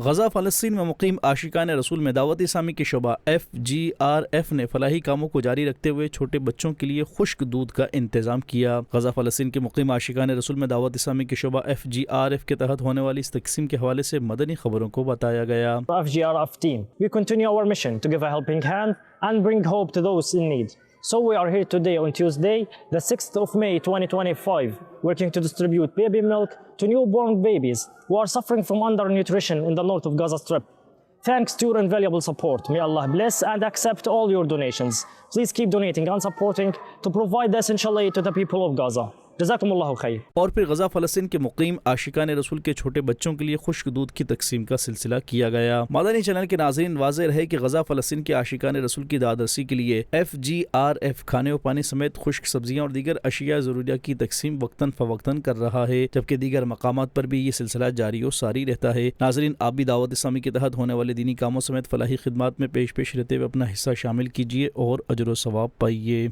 गजा फ़लस्तीन में मुकीम आशिकान रसूल में दावत इस्लामी के शोबा FGRF ने फलाही कामों को जारी रखते हुए छोटे बच्चों के लिए खुश्क दूध का इंतजाम किया। गजा फ़लस्तीन के मुकीम आशिकान रसूल में दावत इस्लामी के शोबा FGRF के तहत होने वाली इस तकसीम के हवाले से मदनी खबरों को बताया गया। FGRF team, we continue our mission to give a helping hand and bring hope to those in need. So we are here today on Tuesday, the 6th of May 2025, working to distribute baby milk to newborn babies who are suffering from undernutrition in the north of Gaza Strip. Thanks to your invaluable support. May Allah bless and accept all your donations. Please keep donating and supporting to provide the essential aid to the people of Gaza. जज़ाकुमुल्लाहु खैर। और फिर गजा फ़लस्तीन के मुकीम आशिकान रसूल के छोटे बच्चों के लिए खुश्क दूध की तकसीम का सिलसिला किया गया। मदनी चैनल के नाज़रीन, वाज़ेह रहे कि गजा फ़लस्तीन के आशिकान रसूल की दादरसी के लिए FGRF खाने और पानी समेत खुश्क सब्जियाँ और दीगर अशिया ज़रूरिया की तकसीम वक्तन फ़वक्तन कर रहा है, जबकि दीगर मकामात पर भी ये सिलसिला जारी और सारी रहता है। नाज़रीन, आप भी दावत इस्लामी के तहत होने वाले दीनी कामों समेत फलाही खिदमात में पेश रहते हुए अपना हिस्सा शामिल कीजिए और अजर व सवाब पाइए।